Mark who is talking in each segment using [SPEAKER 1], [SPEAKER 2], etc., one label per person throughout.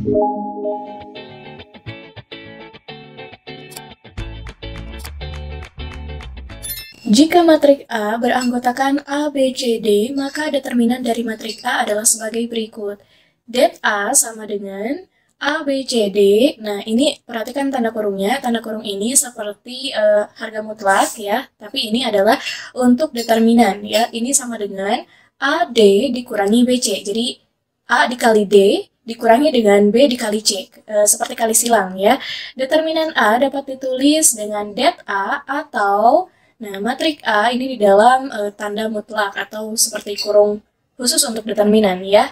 [SPEAKER 1] Jika matrik A beranggotakan A, B, C, D, maka determinan dari matrik A adalah sebagai berikut. Det A sama dengan A, B, C, D. Nah, ini perhatikan tanda kurungnya. Tanda kurung ini seperti harga mutlak ya, tapi ini adalah untuk determinan ya. Ini sama dengan A, D dikurangi B, C. Jadi, A dikali D dikurangi dengan B dikali C, seperti kali silang ya. Determinan A dapat ditulis dengan det A atau matrik A ini di dalam tanda mutlak atau seperti kurung khusus untuk determinan ya.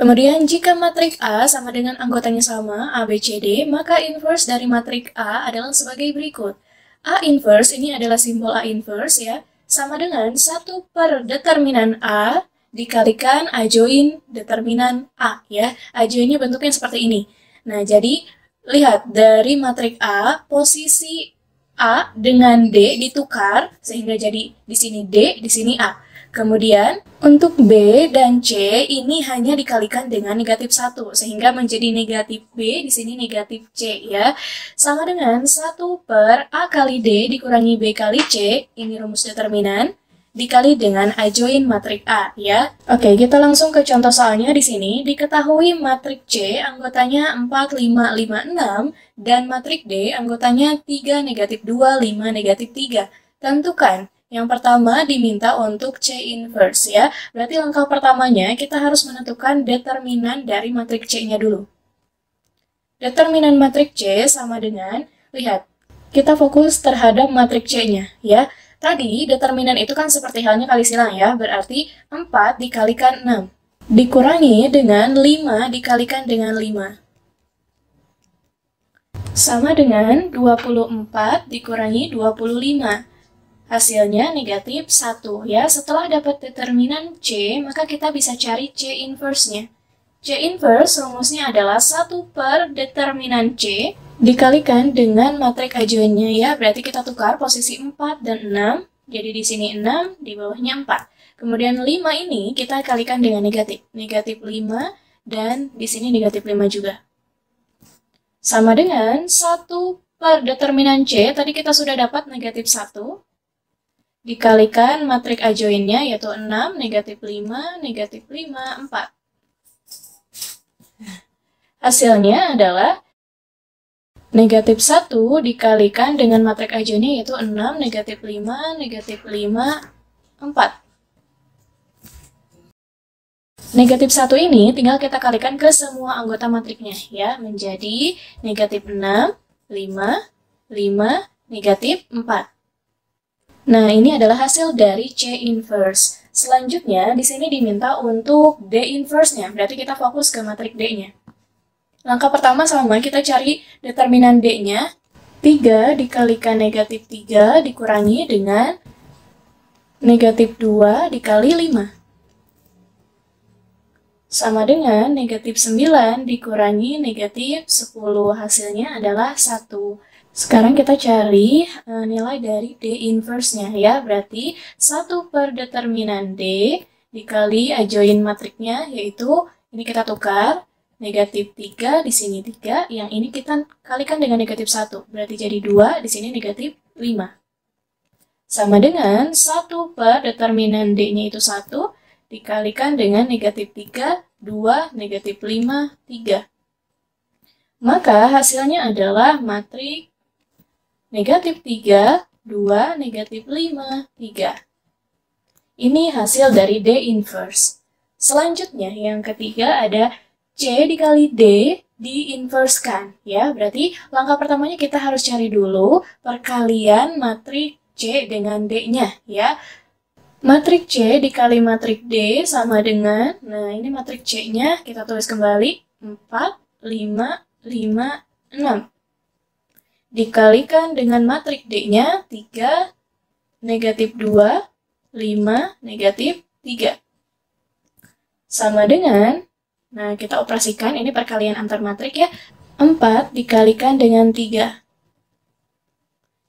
[SPEAKER 1] Kemudian jika matrik A sama dengan anggotanya sama, A, B, C, D, maka inverse dari matrik A adalah sebagai berikut. A inverse ini adalah simbol A inverse ya, sama dengan 1 per determinan A dikalikan A join determinan A ya. A joinnya bentuknya seperti ini. Nah, jadi lihat dari matrik A, posisi A dengan D ditukar sehingga jadi di sini D, di sini A. Kemudian untuk B dan C ini hanya dikalikan dengan negatif 1 sehingga menjadi negatif B, di sini negatif C ya. Sama dengan 1 per A kali D dikurangi B kali C, ini rumus determinan, dikali dengan A join matrik A ya. Oke, kita langsung ke contoh soalnya di sini. Diketahui matrik C anggotanya 4, 5, 5, 6 dan matrik D anggotanya 3, negatif 2, 5, negatif 3. Tentukan. Yang pertama diminta untuk C inverse ya. Berarti langkah pertamanya kita harus menentukan determinan dari matrik C-nya dulu. Determinan matrik C sama dengan, lihat, kita fokus terhadap matrik C-nya ya. Tadi determinan itu kan seperti halnya kali silang ya, berarti 4 dikalikan 6. Dikurangi dengan 5 dikalikan dengan 5. Sama dengan 24 dikurangi 25. Hasilnya negatif 1 ya. Setelah dapat determinan C, maka kita bisa cari C inverse-nya. C inverse rumusnya adalah 1 per determinan C dikalikan dengan matrik adjoinnya ya. Berarti kita tukar posisi 4 dan 6. Jadi di sini 6, di bawahnya 4. Kemudian 5 ini kita kalikan dengan negatif. Negatif 5 dan di sini negatif 5 juga. Sama dengan 1 per determinan C, tadi kita sudah dapat negatif 1. Dikalikan matrik adjoinnya yaitu 6, negatif 5, negatif 5, 4. Hasilnya adalah negatif 1 dikalikan dengan matrik adjoinnya yaitu 6, negatif 5, negatif 5, 4. Negatif 1 ini tinggal kita kalikan ke semua anggota matriknya ya, menjadi negatif 6, 5, 5, negatif 4. Nah, ini adalah hasil dari C inverse. Selanjutnya, di sini diminta untuk D inverse-nya. Berarti kita fokus ke matrik D-nya. Langkah pertama sama, kita cari determinan D-nya. 3 dikalikan negatif 3 dikurangi dengan negatif 2 dikali 5. Sama dengan negatif 9 dikurangi negatif 10. Hasilnya adalah 1. Sekarang kita cari nilai dari D inverse-nya ya. Berarti 1 per determinan D dikali adjoin matriknya, yaitu ini kita tukar. Negatif 3, di sini 3. Yang ini kita kalikan dengan negatif 1. Berarti jadi 2, di sini negatif 5. Sama dengan 1 per determinan D-nya itu 1 dikalikan dengan negatif 3, 2, negatif 5, 3. Maka hasilnya adalah matrik negatif 3, 2, negatif 5, 3. Ini hasil dari D inverse. Selanjutnya, yang ketiga ada C dikali D diinversekan. Ya, berarti langkah pertamanya kita harus cari dulu perkalian matrik C dengan D-nya. Ya, matrik C dikali matrik D sama dengan, nah ini matrik C-nya, kita tulis kembali, 4, 5, 5, 6. Dikalikan dengan matrik D-nya, 3, negatif 2, 5, negatif 3. Sama dengan, nah kita operasikan, ini perkalian antar matrik ya, 4 dikalikan dengan 3.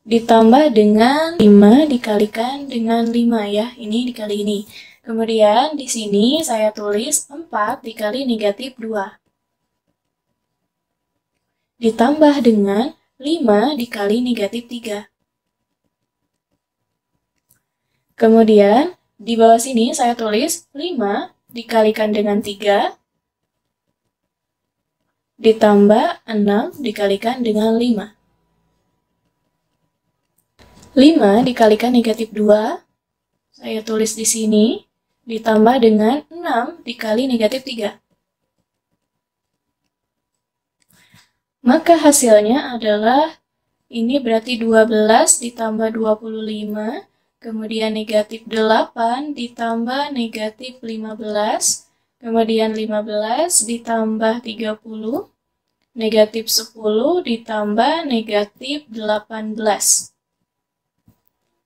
[SPEAKER 1] Ditambah dengan 5 dikalikan dengan 5 ya, ini dikali ini. Kemudian di sini saya tulis 4 dikali negatif 2. ditambah dengan 5 dikali negatif 3. Kemudian, di bawah sini saya tulis 5 dikalikan dengan 3, ditambah 6 dikalikan dengan 5. 5 dikalikan negatif 2, saya tulis di sini, ditambah dengan 6 dikali negatif 3. Maka hasilnya adalah, ini berarti 12 ditambah 25, kemudian negatif 8 ditambah negatif 15, kemudian 15 ditambah 30, negatif 10 ditambah negatif 18.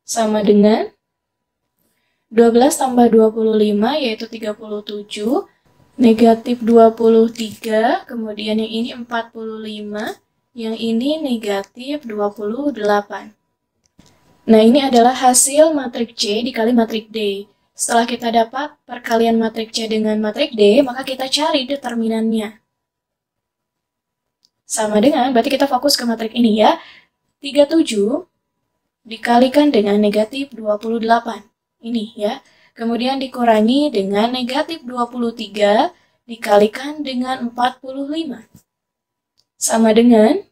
[SPEAKER 1] Sama dengan 12 tambah 25 yaitu 37, negatif 23, kemudian yang ini 45, yang ini negatif 28. Nah, ini adalah hasil matrik C dikali matrik D. Setelah kita dapat perkalian matrik C dengan matrik D, maka kita cari determinannya. Sama dengan, berarti kita fokus ke matrik ini ya, 37 dikalikan dengan negatif 28. Ini ya. Kemudian dikurangi dengan negatif 23 dikalikan dengan 45. Sama dengan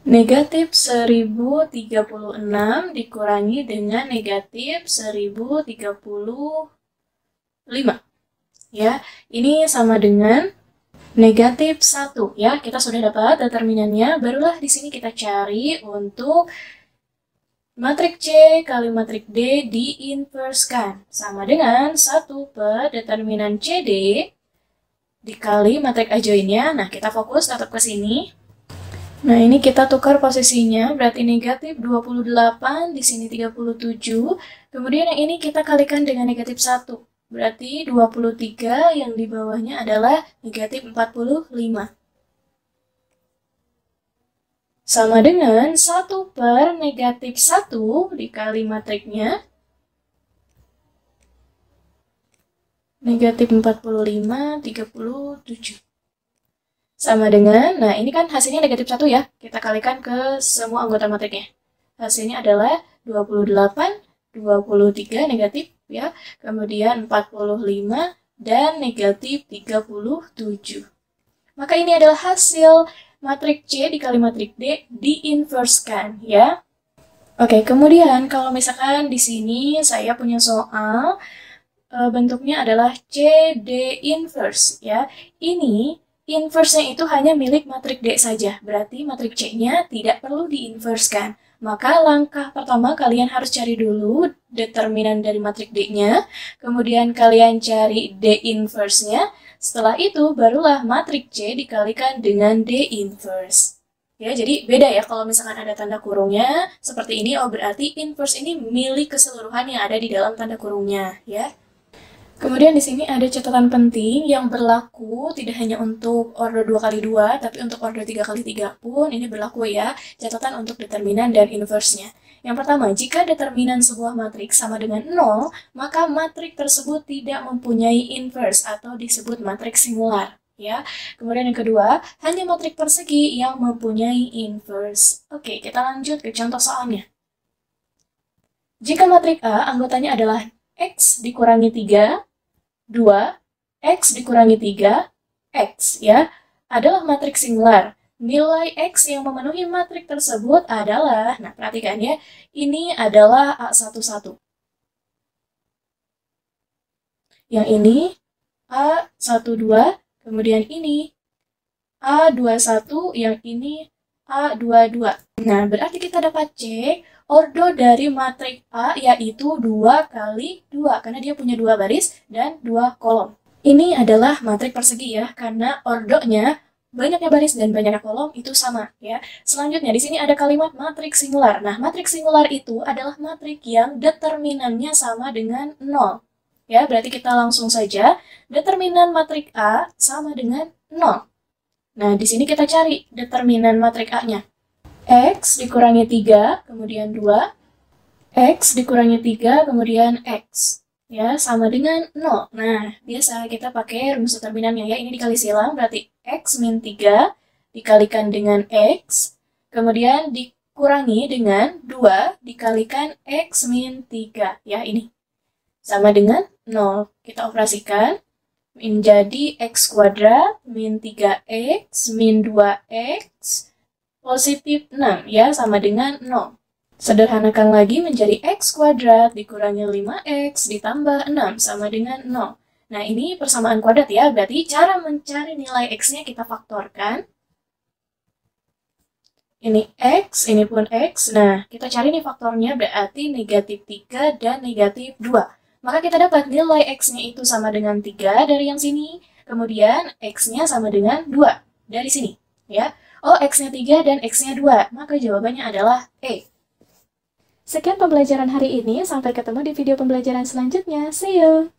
[SPEAKER 1] negatif 1036 dikurangi dengan negatif 1035. Ya, ini sama dengan negatif 1 ya. Kita sudah dapat determinannya, barulah di sini kita cari untuk matrik C kali matrik D diinverskan. Sama dengan 1 per determinan CD dikali matrik adjoinnya. Nah, kita fokus tetap ke sini. Nah, ini kita tukar posisinya, berarti negatif 28, di sini 37. Kemudian yang ini kita kalikan dengan negatif 1. Berarti 23 yang di bawahnya adalah negatif 45. Sama dengan 1 per negatif 1 dikali matriknya. Negatif 45, 37. Sama dengan, nah ini kan hasilnya negatif 1 ya. Kita kalikan ke semua anggota matriknya. Hasilnya adalah 28, 23 negatif ya. Kemudian 45 dan negatif 37. Maka ini adalah hasil matrik C dikali matrik D diinverskan ya. Oke, kemudian kalau misalkan di sini saya punya soal bentuknya adalah CD inverse ya. Ini inverse-nya itu hanya milik matrik D saja. Berarti matrik C-nya tidak perlu diinverskan. Maka langkah pertama kalian harus cari dulu determinan dari matrik D-nya. Kemudian kalian cari D inverse-nya. Setelah itu, barulah matrik C dikalikan dengan D inverse. Ya, jadi beda ya kalau misalkan ada tanda kurungnya seperti ini, oh berarti inverse ini milik keseluruhan yang ada di dalam tanda kurungnya, ya. Kemudian di sini ada catatan penting yang berlaku tidak hanya untuk order 2x2, tapi untuk order 3x3 pun ini berlaku ya, catatan untuk determinan dan inverse-nya. Yang pertama, jika determinan sebuah matriks sama dengan 0, maka matrik tersebut tidak mempunyai inverse atau disebut matriks singular. Ya. Kemudian yang kedua, hanya matrik persegi yang mempunyai inverse. Oke, kita lanjut ke contoh soalnya. Jika matrik A anggotanya adalah X dikurangi 3, 2, X dikurangi 3, X ya, adalah matriks singular. Nilai X yang memenuhi matrik tersebut adalah, nah perhatikan ya, ini adalah A11. Yang ini A12, kemudian ini A21, yang ini A22. Nah, berarti kita dapat cek ordo dari matrik A yaitu 2 kali 2, karena dia punya 2 baris dan 2 kolom. Ini adalah matrik persegi ya, karena ordonya banyaknya baris dan banyaknya kolom itu sama ya. Selanjutnya di sini ada kalimat matrik singular. Nah, matrik singular itu adalah matrik yang determinannya sama dengan 0. Ya, berarti kita langsung saja determinan matrik A sama dengan 0. Nah, di sini kita cari determinan matrik A-nya. X dikurangi 3, kemudian 2. X dikurangi 3, kemudian X. Ya, sama dengan 0. Nah, biasa kita pakai rumus determinannya ya. Ini dikali silang, berarti X min 3 dikalikan dengan X, kemudian dikurangi dengan 2 dikalikan X min 3. Ya, ini. Sama dengan 0. Kita operasikan. Menjadi X kuadrat min 3X min 2X positif 6. Ya, sama dengan 0. Sederhanakan lagi menjadi X kuadrat dikurangi 5X ditambah 6 sama dengan 0. Nah, ini persamaan kuadrat ya, berarti cara mencari nilai X-nya kita faktorkan. Ini X, ini pun X. Nah, kita cari nih faktornya berarti negatif 3 dan negatif 2. Maka kita dapat nilai X-nya itu sama dengan 3 dari yang sini. Kemudian X-nya sama dengan 2 dari sini. Ya. Oh, X-nya 3 dan X-nya 2. Maka jawabannya adalah E.
[SPEAKER 2] Sekian pembelajaran hari ini, sampai ketemu di video pembelajaran selanjutnya. See you!